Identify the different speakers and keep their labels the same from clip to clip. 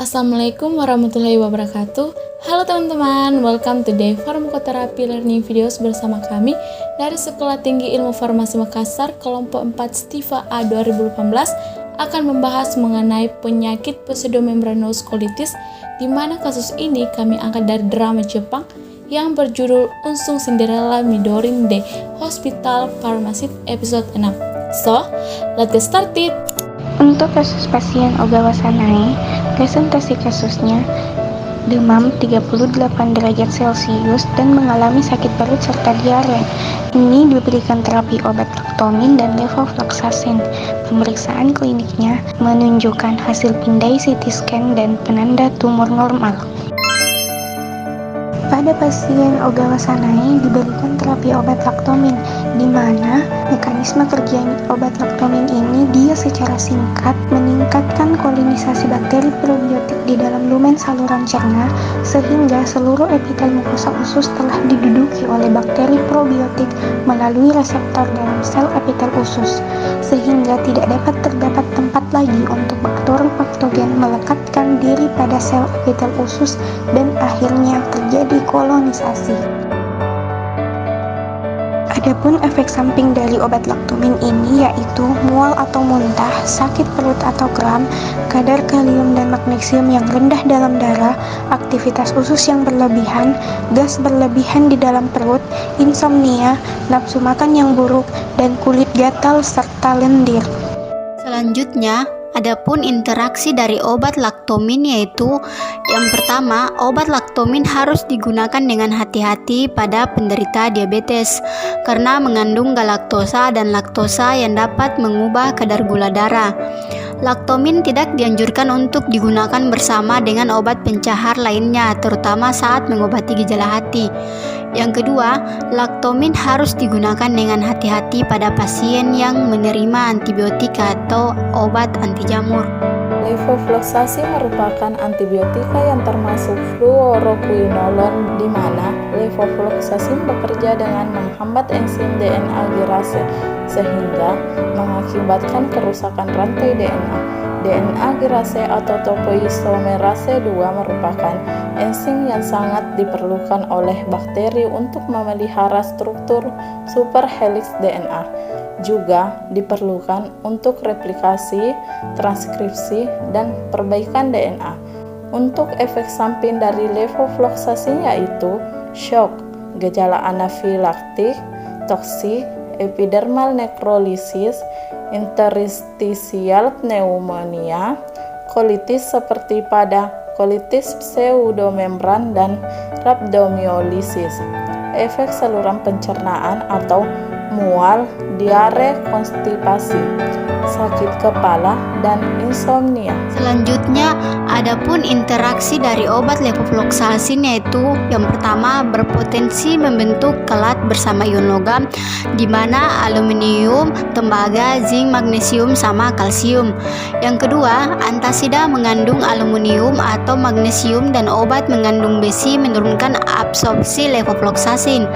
Speaker 1: Assalamualaikum warahmatullahi wabarakatuh. Halo teman-teman, welcome to the Farmakoterapi Learning Videos bersama kami dari Sekolah Tinggi Ilmu Farmasi Makassar, kelompok 4 Stiva A 2018 akan membahas mengenai penyakit pseudomembranous colitis, di mana kasus ini kami angkat dari drama Jepang yang berjudul Unsung Cinderella Midori de Hospital Pharmacist episode 6. So, let's get started.
Speaker 2: Untuk kasus pasien Ogawa Sanae, presentasi kasusnya demam 38 derajat Celcius dan mengalami sakit perut serta diare. Ini diberikan terapi obat Lactomin dan levofloxacin. Pemeriksaan kliniknya menunjukkan hasil pindai CT scan dan penanda tumor normal. Pada pasien Ogawa Sanae diberikan terapi obat Lactomin, di mana mekanisme kerja obat Lactomin ini dia secara singkat meningkatkan kolonisasi bakteri probiotik di dalam lumen saluran cerna, sehingga seluruh epitel mukosa usus telah diduduki oleh bakteri probiotik melalui reseptor dalam sel epitel usus, sehingga tidak dapat terdapat tempat lagi untuk bakteri-patogen melekatkan diri pada sel epitel usus dan akhirnya terjadi kolonisasi. Adapun efek samping dari obat Lactomin ini yaitu mual atau muntah, sakit perut atau kram, kadar kalium dan magnesium yang rendah dalam darah, aktivitas usus yang berlebihan, gas berlebihan di dalam perut, insomnia, nafsu makan yang buruk, dan kulit gatal serta lendir.
Speaker 3: Selanjutnya, adapun interaksi dari obat Lactomin yaitu yang pertama, obat Lactomin harus digunakan dengan hati-hati pada penderita diabetes karena mengandung galaktosa dan laktosa yang dapat mengubah kadar gula darah. Lactomin tidak dianjurkan untuk digunakan bersama dengan obat pencahar lainnya, terutama saat mengobati gejala hati. Yang kedua, Lactomin harus digunakan dengan hati-hati pada pasien yang menerima antibiotik atau obat anti jamur.
Speaker 1: Levofloxacin merupakan antibiotika yang termasuk fluoroquinolone, di mana levofloxacin bekerja dengan menghambat enzim DNA girase sehingga mengakibatkan kerusakan rantai DNA. DNA girase atau topoisomerase 2 merupakan enzim yang sangat diperlukan oleh bakteri untuk memelihara struktur superhelix DNA. Juga diperlukan untuk replikasi, transkripsi, dan perbaikan DNA. Untuk efek samping dari levofloxacin yaitu shock, gejala anafilaktik, toksik, epidermal necrolysis, interstitial pneumonia, kolitis seperti pada kolitis pseudomembran, dan rhabdomyolysis. Efek saluran pencernaan atau mual, diare, konstipasi, sakit kepala, dan insomnia.
Speaker 3: Selanjutnya, adapun interaksi dari obat levofloxacin yaitu yang pertama berpotensi membentuk kelat bersama ion logam, di mana aluminium, tembaga, zinc, magnesium, sama kalsium. Yang kedua, antasida mengandung aluminium atau magnesium dan obat mengandung besi menurunkan absorpsi levofloxacin.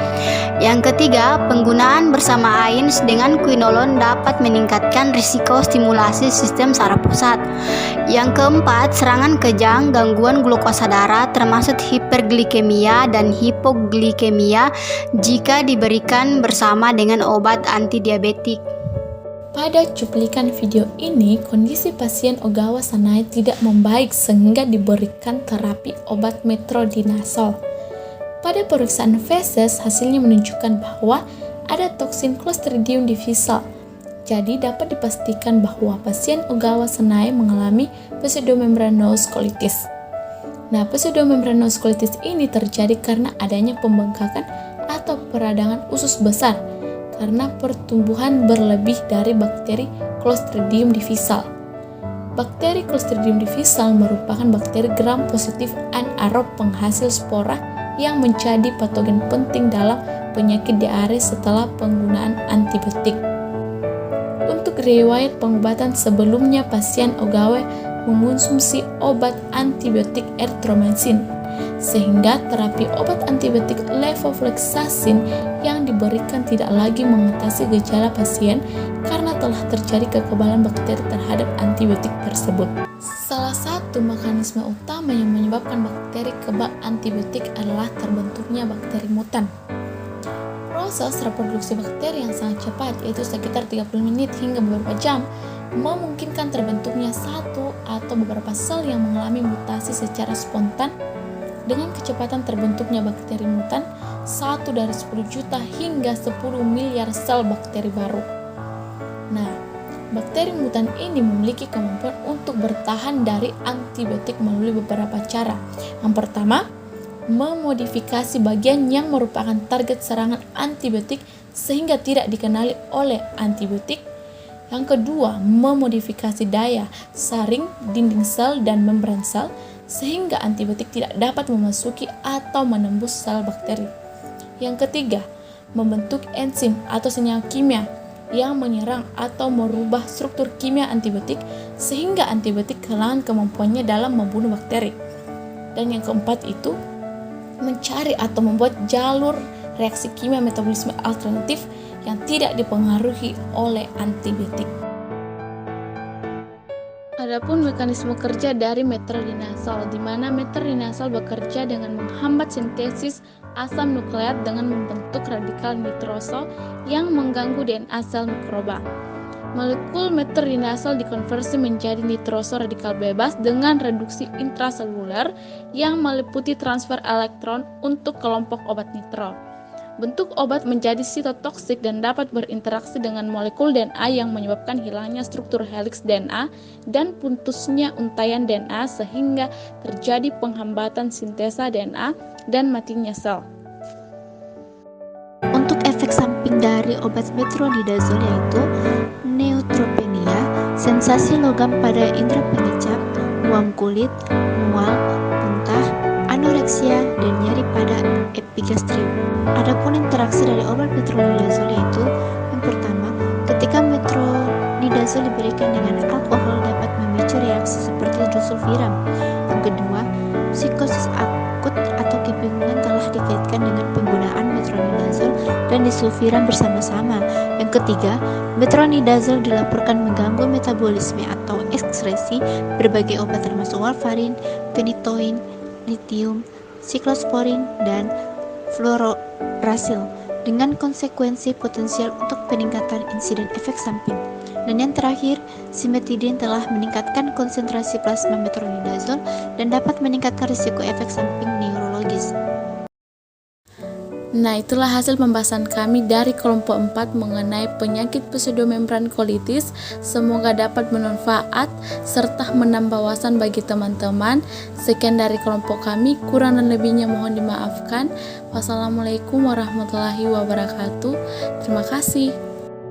Speaker 3: Yang ketiga, penggunaan bersama AINS dengan quinolone dapat meningkatkan risiko stimulasi sistem saraf pusat. Yang keempat, serangan kejang, gangguan glukosa darah termasuk hiperglikemia dan hipoglikemia jika diberikan bersama dengan obat antidiabetik.
Speaker 1: Pada cuplikan video ini, kondisi pasien Ogawa Sanae tidak membaik sehingga diberikan terapi obat metronidazole. Pada pemeriksaan feses, hasilnya menunjukkan bahwa ada toksin Clostridium difficile. Jadi dapat dipastikan bahwa pasien Ogawa Sanae mengalami pseudomembranous colitis. Nah, pseudomembranous colitis ini terjadi karena adanya pembengkakan atau peradangan usus besar karena pertumbuhan berlebih dari bakteri Clostridium difficile. Bakteri Clostridium difficile merupakan bakteri gram positif anaerob penghasil spora yang menjadi patogen penting dalam penyakit diare setelah penggunaan antibiotik. Untuk riwayat pengobatan sebelumnya, pasien Ogawa mengonsumsi obat antibiotik erythromycin, sehingga terapi obat antibiotik levofloxacin yang diberikan tidak lagi mengatasi gejala pasien karena telah terjadi kekebalan bakteri terhadap antibiotik tersebut. Salah satu itu mekanisme utama yang menyebabkan bakteri kebal antibiotik adalah terbentuknya bakteri mutan. Proses reproduksi bakteri yang sangat cepat, yaitu sekitar 30 menit hingga beberapa jam, memungkinkan terbentuknya satu atau beberapa sel yang mengalami mutasi secara spontan dengan kecepatan terbentuknya bakteri mutan 1 dari 10 juta hingga 10 miliar sel bakteri baru. Nah, bakteri mutan ini memiliki kemampuan untuk bertahan dari antibiotik melalui beberapa cara. Yang pertama, memodifikasi bagian yang merupakan target serangan antibiotik sehingga tidak dikenali oleh antibiotik. Yang kedua, memodifikasi daya saring dinding sel dan membran sel sehingga antibiotik tidak dapat memasuki atau menembus sel bakteri. Yang ketiga, membentuk enzim atau senyawa kimia yang menyerang atau merubah struktur kimia antibiotik sehingga antibiotik kehilangan kemampuannya dalam membunuh bakteri. Dan yang keempat itu, mencari atau membuat jalur reaksi kimia metabolisme alternatif yang tidak dipengaruhi oleh antibiotik. Adapun mekanisme kerja dari metronidazol, di mana metronidazol bekerja dengan menghambat sintesis asam nukleat dengan membentuk radikal nitroso yang mengganggu DNA sel mikroba. Molekul metronidazol dikonversi menjadi nitroso radikal bebas dengan reduksi intraseluler yang meliputi transfer elektron untuk kelompok obat nitro. Bentuk obat menjadi sitotoksik dan dapat berinteraksi dengan molekul DNA yang menyebabkan hilangnya struktur heliks DNA dan putusnya untaian DNA sehingga terjadi penghambatan sintesa DNA dan matinya sel.
Speaker 3: Untuk efek samping dari obat metronidazol yaitu neutropenia, sensasi logam pada indera pengecap, muam kulit, mual, muntah, anoreksia, dan nyeri pada epigastrium. Adapun interaksi dari obat metronidazol yaitu yang pertama, ketika metronidazol diberikan dengan alkohol dapat memicu reaksi seperti disulfiram. Yang kedua, psikosis akut atau kebingungan telah dikaitkan dengan penggunaan metronidazol dan disulfiram bersama-sama. Yang ketiga, metronidazol dilaporkan mengganggu metabolisme atau ekskresi berbagai obat termasuk warfarin, phenytoin, lithium, siklosporin, dan fluorouracil dengan konsekuensi potensial untuk peningkatan insiden efek samping. Dan yang terakhir, simetidin telah meningkatkan konsentrasi plasma metronidazol dan dapat meningkatkan risiko efek samping neurologis.
Speaker 1: Nah, itulah hasil pembahasan kami dari kelompok 4 mengenai penyakit pseudomembran colitis. Semoga dapat bermanfaat serta menambah wawasan bagi teman-teman. Sekian dari kelompok kami, kurang dan lebihnya mohon dimaafkan. Wassalamualaikum warahmatullahi wabarakatuh. Terima kasih.